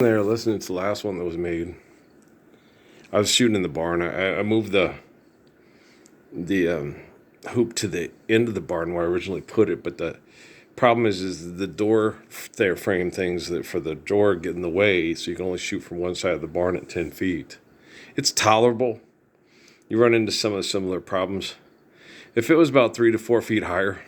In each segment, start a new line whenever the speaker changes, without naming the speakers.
There, listening to the last one that was made. I was shooting in the barn. I moved the hoop to the end of the barn where I originally put it, but the problem is the door there frame things that for the door get in the way, so you can only shoot from one side of the barn at 10 feet. It's tolerable. You run into some of the similar problems. If it was about 3 to 4 feet higher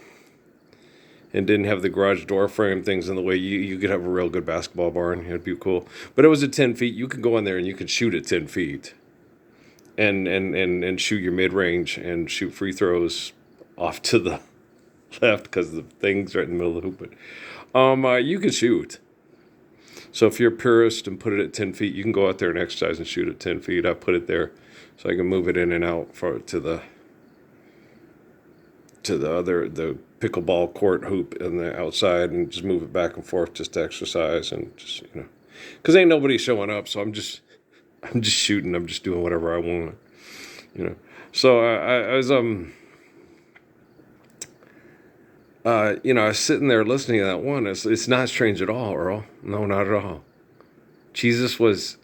and didn't have the garage door frame things in the way, you could have a real good basketball barn. It'd be cool. But it was at 10 feet. You could go in there and you could shoot at 10 feet and shoot your mid-range and shoot free throws off to the left because the thing's right in the middle of the hoop. But you can shoot. So if you're a purist and put it at 10 feet, you can go out there and exercise and shoot at 10 feet. I put it there so I can move it in and out to the pickleball court hoop in the outside and just move it back and forth just to exercise and just, because ain't nobody showing up. So I'm just shooting. I'm just doing whatever I want, So I was, I was sitting there listening to that one. It's not strange at all, Earl. No, not at all. Jesus was,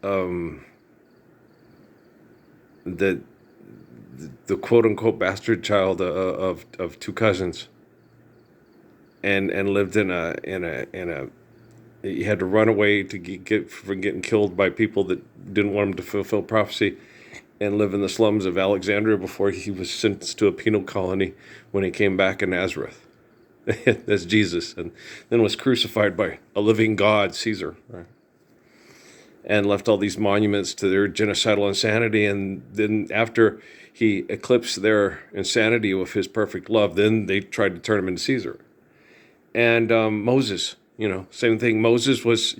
the quote unquote bastard child of two cousins, and lived in a he had to run away to get from getting killed by people that didn't want him to fulfill prophecy, and live in the slums of Alexandria before he was sentenced to a penal colony when he came back in Nazareth. That's Jesus, and then was crucified by a living God, Caesar, right? And left all these monuments to their genocidal insanity. And then after he eclipsed their insanity with his perfect love, then they tried to turn him into Caesar. And Moses, same thing. Moses was,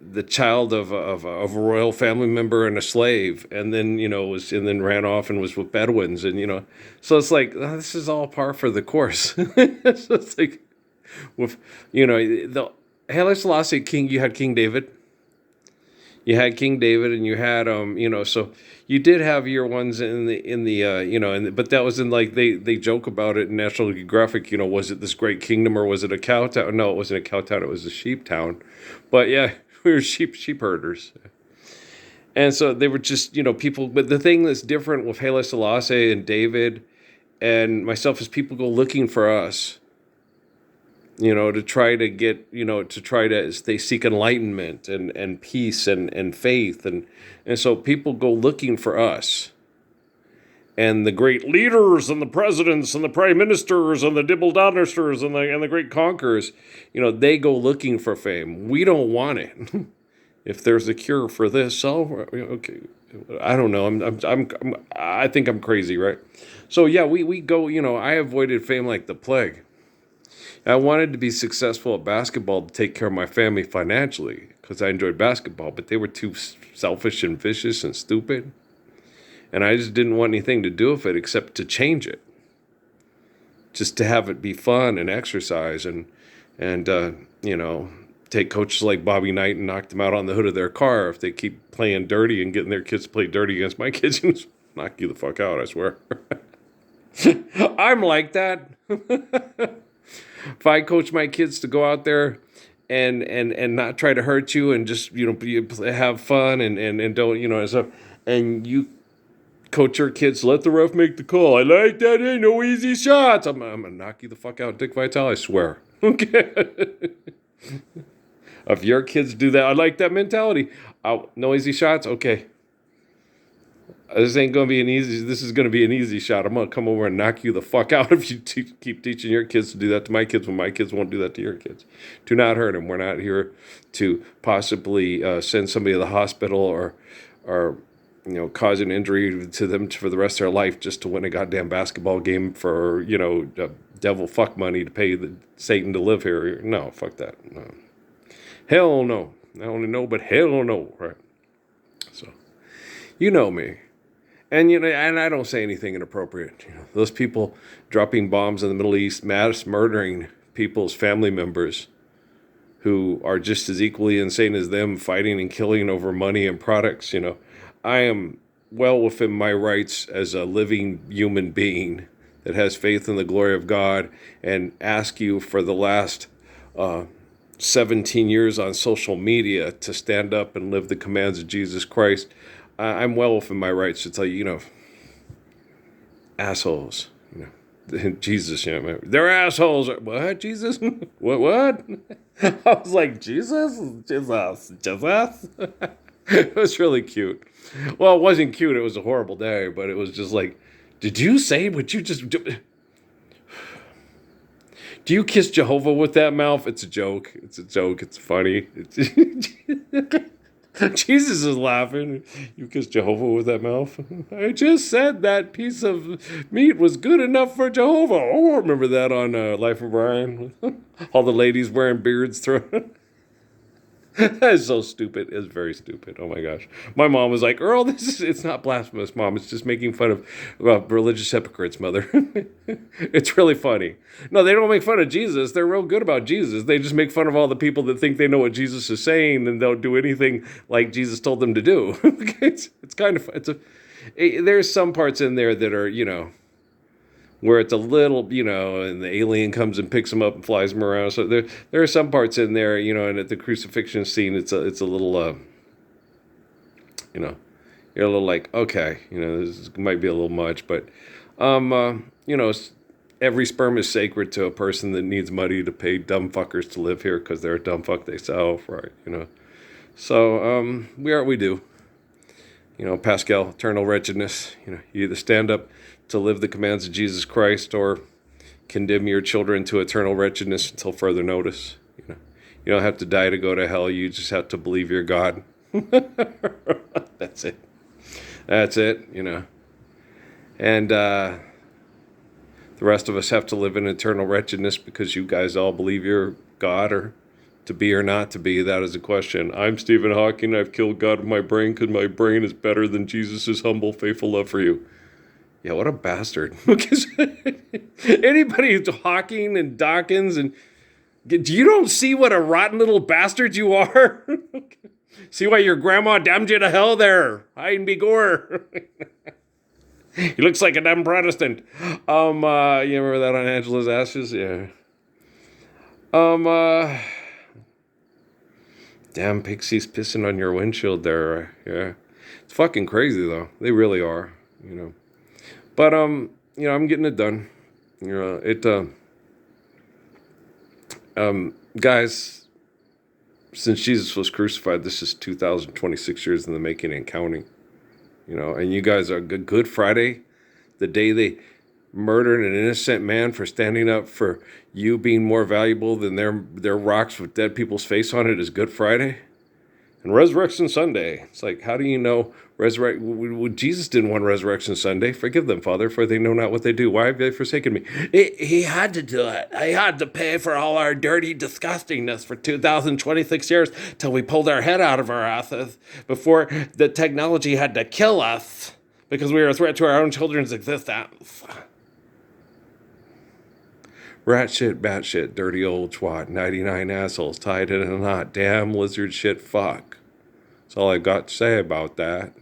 the child of a royal family member and a slave, and then then ran off and was with Bedouins, and so it's like this is all par for the course. So it's like with the Haile Selassie king, you had King David. You had King David, and you had so you did have your ones but that was in like they joke about it in National Geographic. Was it this great kingdom or was it a cow town? No, it wasn't a cow town. It was a sheep town. But yeah, we were sheep herders, and so they were just people. But the thing that's different with Haile Selassie and David and myself is people go looking for us. To try to get, they seek enlightenment and peace and faith. And so people go looking for us. And the great leaders and the presidents and the prime ministers and the dibble-donnisters and the great conquerors, they go looking for fame. We don't want it. If there's a cure for this, okay. I don't know. I think I'm crazy, right? So yeah, we go, I avoided fame like the plague. I wanted to be successful at basketball to take care of my family financially because I enjoyed basketball, but they were too selfish and vicious and stupid. And I just didn't want anything to do with it except to change it. Just to have it be fun and exercise and take coaches like Bobby Knight and knock them out on the hood of their car if they keep playing dirty and getting their kids to play dirty against my kids. Knock you the fuck out, I swear. I'm like that. If I coach my kids to go out there and not try to hurt you and just have fun and don't and you coach your kids, let the ref make the call. I like that. Ain't no easy shots. I'm gonna knock you the fuck out, Dick Vitale. I swear. Okay. If your kids do that, I like that mentality. No easy shots. Okay. This ain't going to be this is going to be an easy shot. I'm going to come over and knock you the fuck out if you keep teaching your kids to do that to my kids when my kids won't do that to your kids. Do not hurt them. We're not here to possibly send somebody to the hospital or cause an injury to them for the rest of their life just to win a goddamn basketball game for, devil fuck money to pay Satan to live here. No, fuck that. No. Hell no. Not only no, but hell no, right? So, you know me. And and I don't say anything inappropriate. Those people dropping bombs in the Middle East, mass murdering people's family members who are just as equally insane as them, fighting and killing over money and products. I am well within my rights as a living human being that has faith in the glory of God, and ask you for the last 17 years on social media to stand up and live the commands of Jesus Christ, I'm well within my rights to tell you, assholes, Jesus, they're assholes. What, Jesus? What? I was like, Jesus? It was really cute. Well, it wasn't cute. It was a horrible day, but it was just like, did you say what you just do? Do you kiss Jehovah with that mouth? It's a joke. It's a joke. It's funny. Jesus is laughing. You kiss Jehovah with that mouth? I just said that piece of meat was good enough for Jehovah. Oh, remember that on Life of Brian? All the ladies wearing beards throwing. That is so stupid. It's very stupid. Oh my gosh. My mom was like, Earl, it's not blasphemous, Mom. It's just making fun of religious hypocrites, Mother. It's really funny. No, they don't make fun of Jesus. They're real good about Jesus. They just make fun of all the people that think they know what Jesus is saying and don't do anything like Jesus told them to do. It's kind of, there's some parts in there that are, where it's a little, and the alien comes and picks him up and flies him around. So there are some parts in there, and at the crucifixion scene, it's a little, you're a little like, okay, this might be a little much, but, every sperm is sacred to a person that needs money to pay dumb fuckers to live here because they're a dumb fuck themselves, right? So we are what we do. Pascal, eternal wretchedness. You either stand up to live the commands of Jesus Christ or condemn your children to eternal wretchedness until further notice. You don't have to die to go to hell. You just have to believe you're God. That's it. And the rest of us have to live in eternal wretchedness because you guys all believe you're God, or to be or not to be. That is a question. I'm Stephen Hawking. I've killed God with my brain because my brain is better than Jesus' humble, faithful love for you. Yeah, what a bastard. Anybody who's Hawking and Dawkins, and you don't see what a rotten little bastard you are? See why your grandma damned you to hell there. Hide and be gore. He looks like a damn Protestant. You remember that on Angela's Ashes? Yeah. Damn pixies pissing on your windshield there. Yeah. It's fucking crazy though. They really are, But I'm getting it done. Guys, since Jesus was crucified, this is 2026 years in the making and counting. And you guys are Good Friday, the day they murdered an innocent man for standing up for you being more valuable than their rocks with dead people's face on it, is Good Friday. And Resurrection Sunday. It's like, how do you know Jesus didn't want Resurrection Sunday. Forgive them, Father, for they know not what they do. Why have they forsaken me? He had to do it. He had to pay for all our dirty disgustingness for 2026 years till we pulled our head out of our asses before the technology had to kill us because we were a threat to our own children's existence. Rat shit, bat shit, dirty old twat, 99 assholes tied in a knot, damn lizard shit fuck. That's all I got to say about that,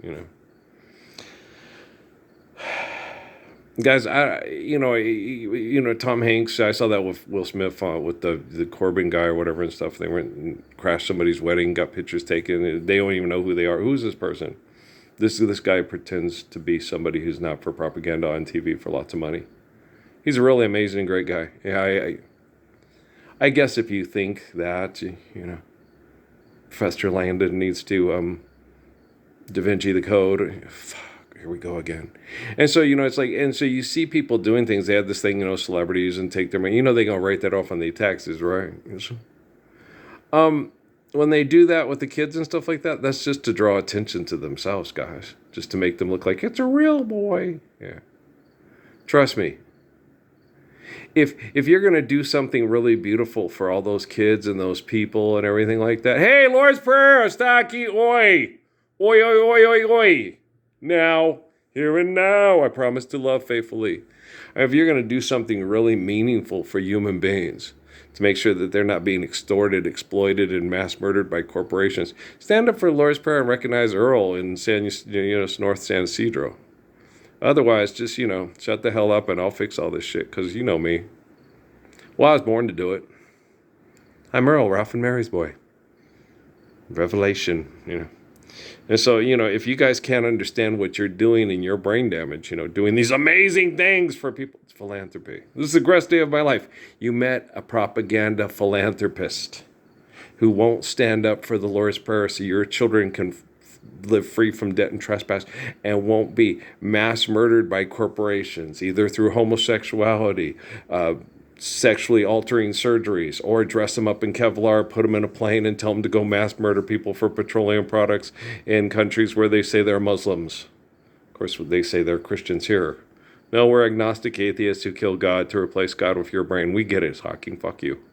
Guys, Tom Hanks, I saw that with Will Smith with the Corbin guy or whatever and stuff. They went and crashed somebody's wedding, got pictures taken. They don't even know who they are. Who's this person? This guy pretends to be somebody who's not for propaganda on TV for lots of money. He's a really amazing, great guy. Yeah, I guess if you think that, Professor Landon needs to Da Vinci the Code. Fuck, here we go again. And so, it's like, and so you see people doing things. They have this thing, celebrities and take their money. They're going to write that off on the taxes, right? When they do that with the kids and stuff like that, that's just to draw attention to themselves, guys. Just to make them look like it's a real boy. Yeah. Trust me. If you're going to do something really beautiful for all those kids and those people and everything like that, hey, Lord's Prayer, Staki, oi, oi, oi, oi, oi, oi. Now, here and now, I promise to love faithfully. If you're going to do something really meaningful for human beings, to make sure that they're not being extorted, exploited, and mass murdered by corporations, stand up for Lord's Prayer and recognize Earl in North San Ysidro. Otherwise, just, shut the hell up and I'll fix all this shit, because you know me. Well, I was born to do it. I'm Earl, Ralph and Mary's boy. Revelation, And so, if you guys can't understand what you're doing in your brain damage, doing these amazing things for people, it's philanthropy. This is the greatest day of my life. You met a propaganda philanthropist who won't stand up for the Lord's Prayer so your children can live free from debt and trespass and won't be mass murdered by corporations, either through homosexuality, sexually altering surgeries, or dress them up in Kevlar, put them in a plane, and tell them to go mass murder people for petroleum products in countries where they say they're Muslims. Of course, they say they're Christians here. No, we're agnostic atheists who kill God to replace God with your brain. We get it, Hawking. Fuck you.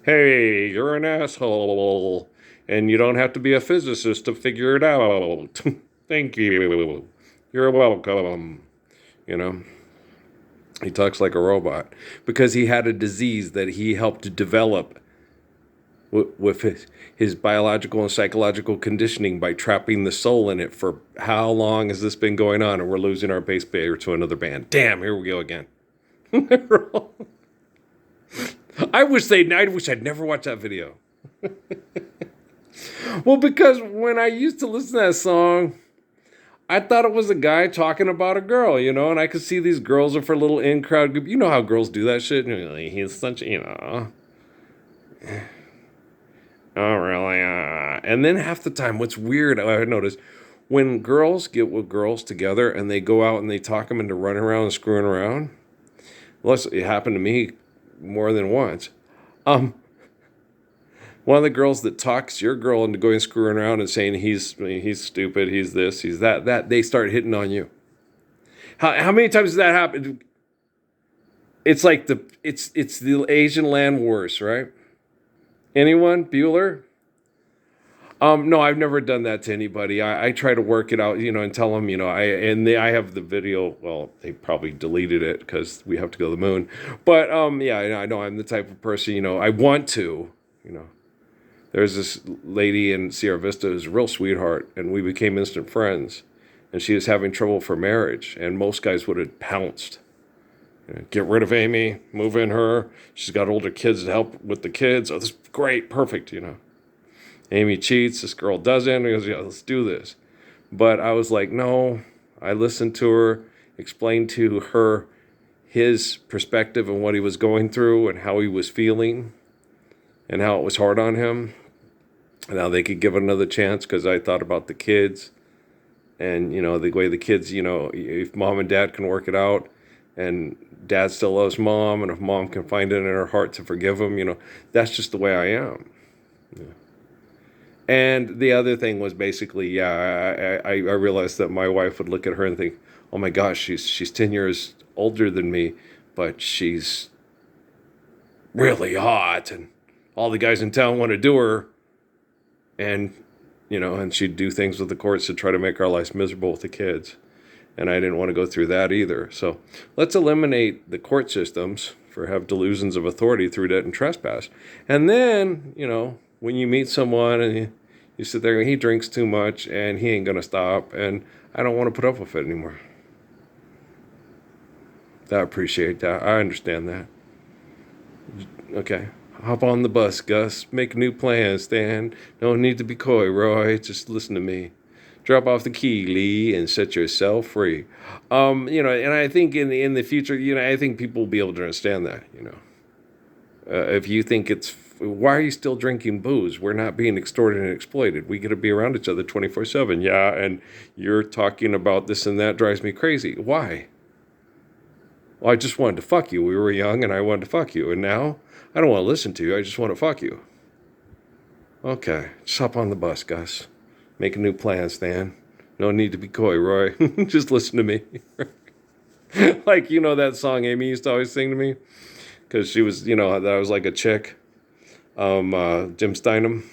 Hey, you're an asshole. And you don't have to be a physicist to figure it out. Thank you. You're welcome. He talks like a robot because he had a disease that he helped develop with his biological and psychological conditioning by trapping the soul in it. For how long has this been going on? And we're losing our bass player to another band. Damn, here we go again. I wish I'd never watched that video. Well, because when I used to listen to that song, I thought it was a guy talking about a girl, and I could see these girls are for a little in-crowd group. You know how girls do that shit? And like, he's such, oh, really? And then half the time, what's weird, I noticed, when girls get with girls together and they go out and they talk them into running around and screwing around, it happened to me more than once. One of the girls that talks your girl into going screwing around and saying he's stupid, he's this, he's that they start hitting on you. How many times does that happen? It's like it's the Asian land wars, right? Anyone? Bueller? No, I've never done that to anybody. I try to work it out, and tell them, I have the video. Well, they probably deleted it because we have to go to the moon. But yeah, I know I'm the type of person, I want to, There's this lady in Sierra Vista who's a real sweetheart, and we became instant friends. And she was having trouble for marriage, and most guys would have pounced. Get rid of Amy, move in her. She's got older kids to help with the kids. Oh, this is great, perfect, Amy cheats, this girl doesn't. He goes, yeah, let's do this. But I was like, no. I listened to her, explained to her his perspective and what he was going through and how he was feeling and how it was hard on him. Now they could give it another chance because I thought about the kids and, the way the kids, if mom and dad can work it out and dad still loves mom and if mom can find it in her heart to forgive him, that's just the way I am. Yeah. And the other thing was basically, I realized that my wife would look at her and think, oh my gosh, she's 10 years older than me, but she's really hot and all the guys in town want to do her. And, and she'd do things with the courts to try to make our lives miserable with the kids. And I didn't want to go through that either. So let's eliminate the court systems for have delusions of authority through debt and trespass. And then, when you meet someone and you sit there and he drinks too much and he ain't going to stop. And I don't want to put up with it anymore. I appreciate that. I understand that. Okay. Hop on the bus, Gus. Make new plans, Stan. No need to be coy, Roy. Just listen to me. Drop off the key, Lee, and set yourself free. And I think in the future, I think people will be able to understand that, if you think why are you still drinking booze? We're not being extorted and exploited. We get to be around each other 24/7. Yeah, and you're talking about this and that drives me crazy. Why? Well, I just wanted to fuck you. We were young and I wanted to fuck you. And now I don't want to listen to you. I just want to fuck you. Okay, just hop on the bus, Gus. Make a new plan, Stan. No need to be coy, Roy. Just listen to me. Like, that song Amy used to always sing to me? Because she was, that I was like a chick. Jim Steinham.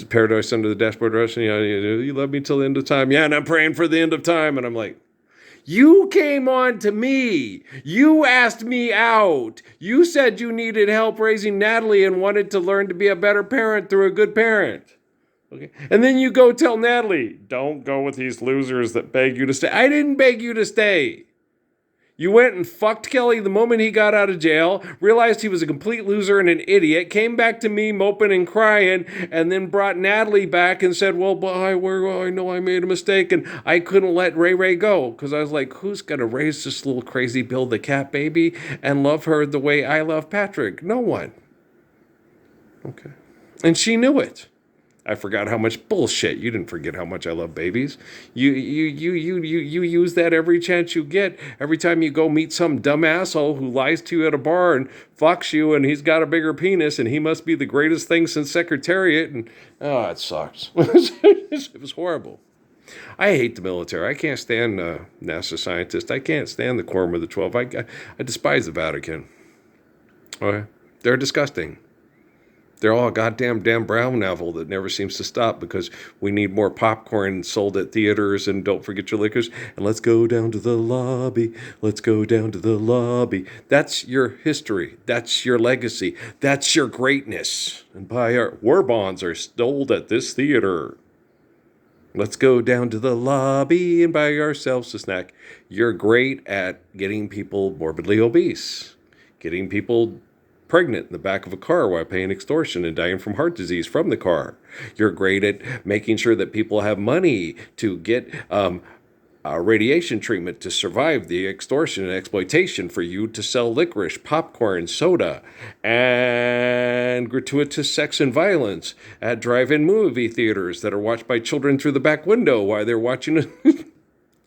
Paradise Under the Dashboard Russian. You love me till the end of time. Yeah, and I'm praying for the end of time. And I'm like, you came on to me. You asked me out. You said you needed help raising Natalie and wanted to learn to be a better parent through a good parent. Okay. And then you go tell Natalie, don't go with these losers that beg you to stay. I didn't beg you to stay. You went and fucked Kelly the moment he got out of jail, realized he was a complete loser and an idiot, came back to me moping and crying, and then brought Natalie back and said, well, I know I made a mistake, and I couldn't let Ray Ray go. Because I was like, who's going to raise this little crazy Bill the cat baby and love her the way I love Patrick? No one. Okay. And she knew it. I forgot how much bullshit. You didn't forget how much I love babies. You use that every chance you get. Every time you go meet some dumb asshole who lies to you at a bar and fucks you, and he's got a bigger penis, and he must be the greatest thing since Secretariat. And it sucks. It was horrible. I hate the military. I can't stand NASA scientists. I can't stand the Quorum of the 12. I despise the Vatican. Okay? They're disgusting. They're all a goddamn Dan Brown novel that never seems to stop because we need more popcorn sold at theaters, and don't forget your liquors. And let's go down to the lobby. Let's go down to the lobby. That's your history. That's your legacy. that's your greatness. And buy our war bonds are sold at this theater. Let's go down to the lobby and buy ourselves a snack. You're great at getting people morbidly obese, getting people pregnant in the back of a car while paying extortion and dying from heart disease from the car. You're great at making sure that people have money to get radiation treatment to survive the extortion and exploitation for you to sell licorice, popcorn, soda, and gratuitous sex and violence at drive-in movie theaters that are watched by children through the back window while they're watching it.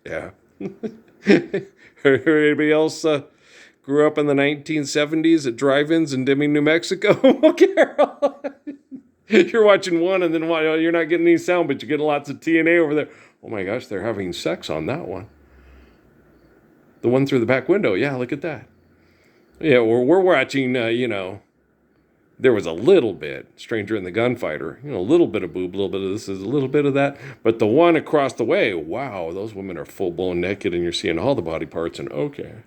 Yeah. Anybody else grew up in the 1970s at drive-ins in Deming, New Mexico? Oh, Carol. You're watching one, and then you're not getting any sound, but you're getting lots of TNA over there. Oh my gosh, they're having sex on that one. The one through the back window. Yeah, look at that. Yeah, we're watching, there was a little bit, Stranger in the Gunfighter, a little bit of boob, a little bit of this, is a little bit of that. But the one across the way, wow, those women are full-blown naked, and you're seeing all the body parts, and okay.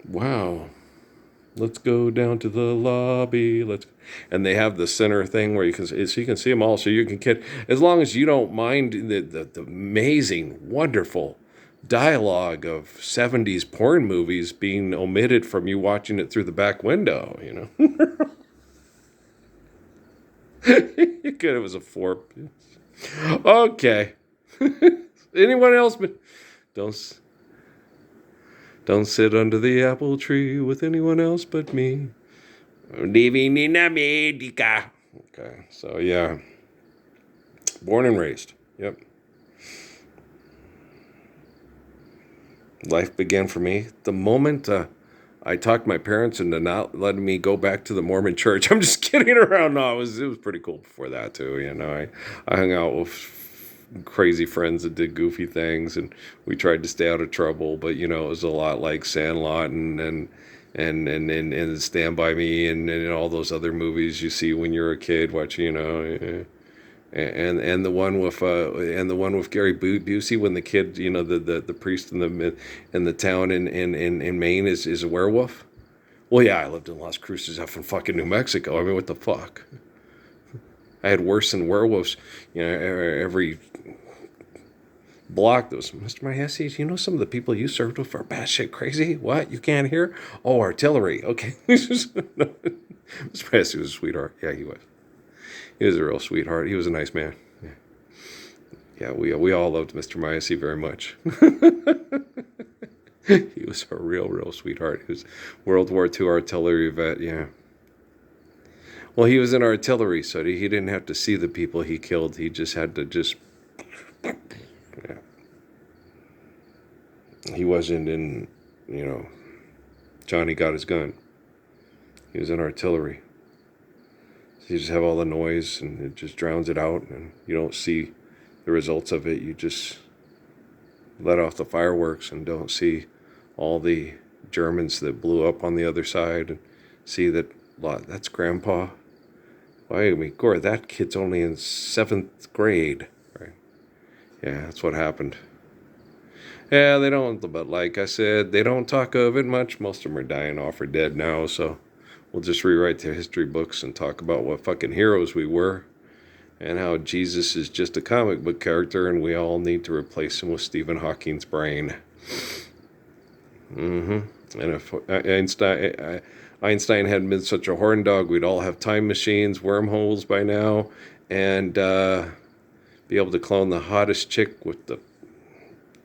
Wow. Let's go down to the lobby. And they have the center thing where you can see them all, so you can get, as long as you don't mind the amazing, wonderful dialogue of 70s porn movies being omitted from you watching it through the back window, You could, it was a fork. Okay. Anyone else? Don't sit under the apple tree with anyone else but me. Living in America. Okay, so yeah. Born and raised. Yep. Life began for me the moment I talked my parents into not letting me go back to the Mormon church. I'm just kidding around. No, it was pretty cool before that too. I hung out with crazy friends that did goofy things, and we tried to stay out of trouble, but it was a lot like Sandlot and Stand By Me and all those other movies you see when you're a kid watching, and the one with Gary Busey when the kid, the priest in the town in Maine is a werewolf. Well, yeah, I lived in Las Cruces up in fucking New Mexico. I mean, what the fuck? I had worse than werewolves, every block. Those, Mr. Majesty, some of the people you served with are batshit crazy. What? You can't hear? Oh, artillery. Okay. No. Mr. Majesty was a sweetheart. Yeah, he was. He was a real sweetheart. He was a nice man. Yeah, we all loved Mr. Majesty very much. He was a real sweetheart. He was World War II artillery vet. Yeah. Well, he was in artillery, so he didn't have to see the people he killed. He just had to yeah. He wasn't in, Johnny Got His Gun. He was in artillery. So you just have all the noise, and it just drowns it out, and you don't see the results of it. You just let off the fireworks and don't see all the Germans that blew up on the other side, and see that that's Grandpa. Why, Gore, that kid's only in 7th grade. Right? Yeah, that's what happened. Yeah, they don't, but like I said, they don't talk of it much. Most of them are dying off or dead now, so we'll just rewrite the history books and talk about what fucking heroes we were, and how Jesus is just a comic book character, and we all need to replace him with Stephen Hawking's brain. And if Einstein hadn't been such a horn dog, we'd all have time machines, wormholes by now, and be able to clone the hottest chick with the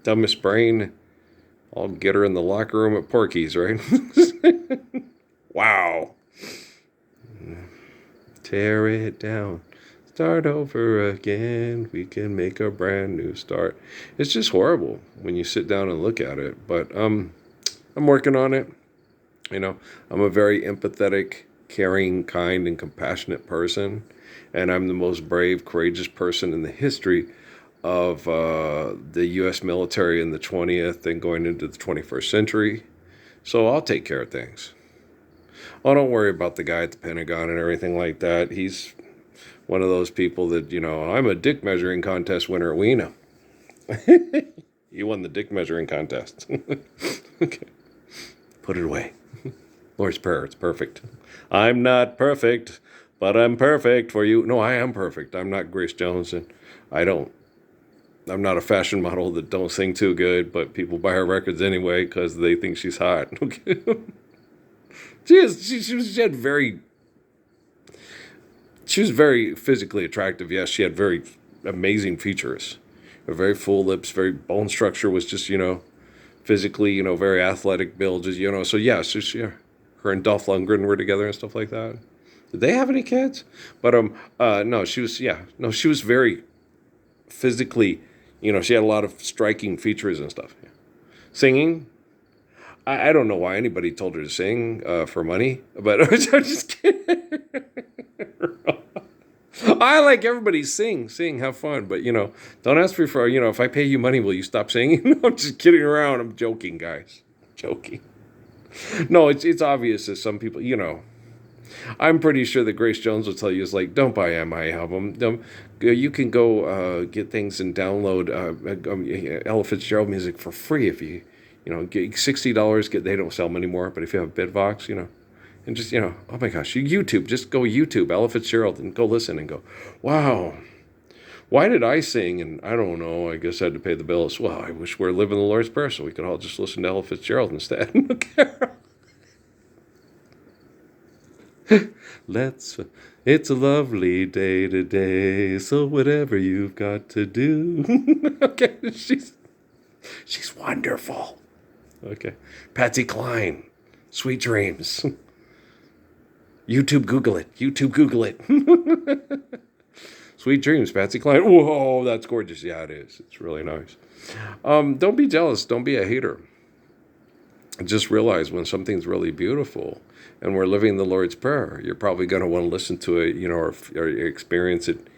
dumbest brain. I'll get her in the locker room at Porky's, right? Wow. Tear it down. Start over again. We can make a brand new start. It's just horrible when you sit down and look at it. But I'm working on it. I'm a very empathetic, caring, kind, and compassionate person. And I'm the most brave, courageous person in the history of the U.S. military in the 20th and going into the 21st century. So I'll take care of things. Oh, don't worry about the guy at the Pentagon and everything like that. He's one of those people that, I'm a dick measuring contest winner. We know. You won the dick measuring contest. Okay. Put it away. Lord's Prayer. It's perfect. I'm not perfect, but I'm perfect for you. No, I am perfect. I'm not Grace Jones, and I'm not a fashion model that don't sing too good, but people buy her records anyway because they think she's hot. Okay. She was very physically attractive. Yes, she had very amazing features. Her very full lips, very bone structure was just, physically, very athletic build, so yeah, her and Dolph Lundgren were together and stuff like that. Did they have any kids? But no, she was very physically, she had a lot of striking features and stuff. Yeah. Singing, I don't know why anybody told her to sing for money, but I'm just kidding. I like everybody sing, have fun, but don't ask me for if I pay you money, will you stop singing? I'm just kidding around. I'm joking, guys. Joking. No, it's obvious that some people, I'm pretty sure that Grace Jones will tell you is like, don't buy my album. You can go get things and download Ella Fitzgerald music for free if you get $60. They don't sell them anymore, but if you have BitVox, and just oh my gosh, YouTube, just go YouTube Ella Fitzgerald and go listen and go, wow, why did I sing? And I don't know. I guess I had to pay the bills. Well, I wish we were living the Lord's Prayer so we could all just listen to Ella Fitzgerald instead. It's a lovely day today, so whatever you've got to do. Okay, she's wonderful. Okay, Patsy Cline, Sweet Dreams. YouTube Google it. Sweet Dreams, Patsy Cline. Whoa, that's gorgeous. Yeah, it is. It's really nice. Don't be jealous. Don't be a hater. Just realize when something's really beautiful and we're living the Lord's Prayer, you're probably going to want to listen to it, or experience it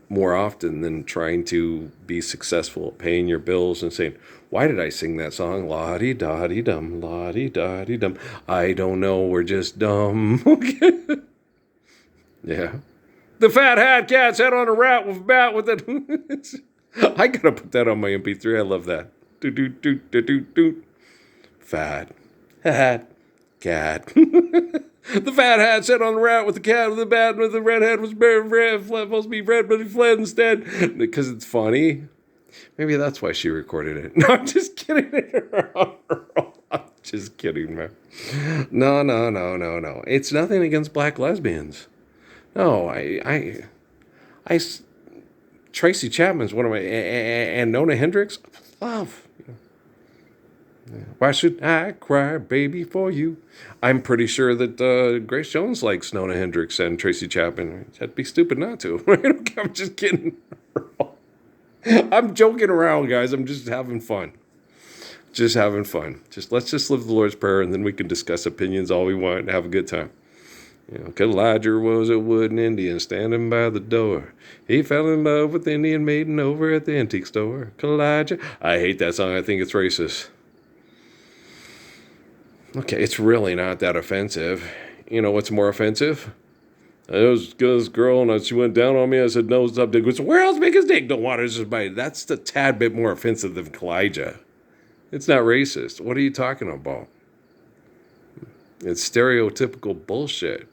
more often than trying to be successful at paying your bills and saying, why did I sing that song? La-dee-da-dee-dum, la-dee-da-dee-dum. I don't know, we're just dumb. Okay. Yeah. The fat hat cat sat on a rat with a bat with it. I gotta put that on my MP3. I love that. Do. Fat hat cat. The fat hat sat on the rat with the cat with the bat, with the red head was supposed to be red, but he fled instead. Because it's funny. Maybe that's why she recorded it. No, I'm just kidding. I'm just kidding, man. No. It's nothing against black lesbians. No, Tracy Chapman's one of my, and Nona Hendrix, love. Why should I cry, baby, for you? I'm pretty sure that Grace Jones likes Nona Hendrix and Tracy Chapman. That'd be stupid not to. I'm just kidding. I'm joking around, guys. I'm just having fun. Just let's just live the Lord's Prayer, and then we can discuss opinions all we want and have a good time. Elijah was a wooden Indian standing by the door. He fell in love with the Indian maiden over at the antique store. Elijah. I hate that song. I think it's racist. Okay, it's really not that offensive. You know what's more offensive? It was this girl, and she went down on me. I said, no, stop, dick. It's the world's biggest dick. Don't want to bite. That's a tad bit more offensive than Elijah. It's not racist. What are you talking about? It's stereotypical bullshit.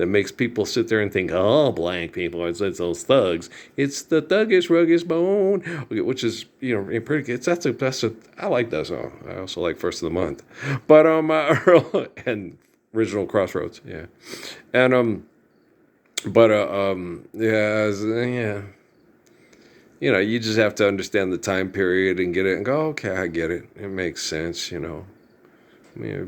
that makes people sit there and think, oh, black people, it's those thugs. It's the thuggish, ruggish bone, which is, pretty. I like that song. I also like First of the Month, but and original Crossroads, yeah, and yeah, yeah. You just have to understand the time period and get it and go, okay, I get it. It makes sense.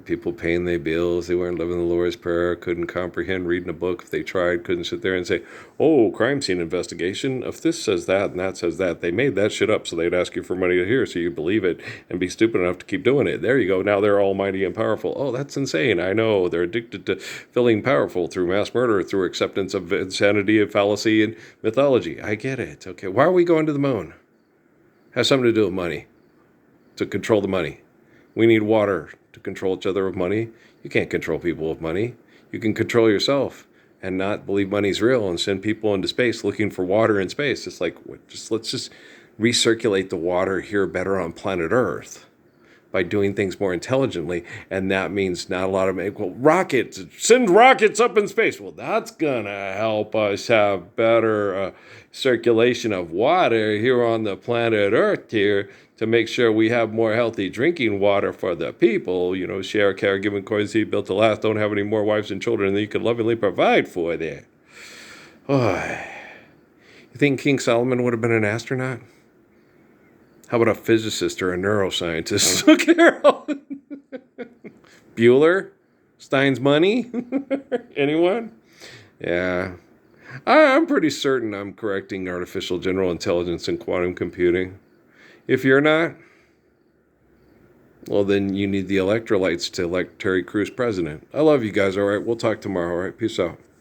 People paying their bills, they weren't living the Lord's Prayer, couldn't comprehend reading a book if they tried, couldn't sit there and say, oh, crime scene investigation, if this says that and that says that, they made that shit up so they'd ask you for money to hear so you believe it and be stupid enough to keep doing it. There you go, now they're almighty and powerful. Oh, that's insane, I know, they're addicted to feeling powerful through mass murder, through acceptance of insanity and fallacy and mythology. I get it. Okay, why are we going to the moon? Has something to do with money, to control the money. We need water to control each other with money. You can't control people with money. You can control yourself and not believe money's real and send people into space looking for water in space. It's like, let's just recirculate the water here better on planet Earth by doing things more intelligently. And that means not a lot of, rockets, send rockets up in space. Well, that's going to help us have better circulation of water here on the planet Earth here, to make sure we have more healthy drinking water for the people. Share, care, giving, courtesy, built to last, don't have any more wives and children than you can lovingly provide for there. Oh, you think King Solomon would have been an astronaut? How about a physicist or a neuroscientist? Bueller? Stein's money? Anyone? Yeah. I'm pretty certain I'm correcting artificial general intelligence and quantum computing. If you're not, well, then you need the electrolytes to elect Terry Crews president. I love you guys, all right? We'll talk tomorrow, all right? Peace out.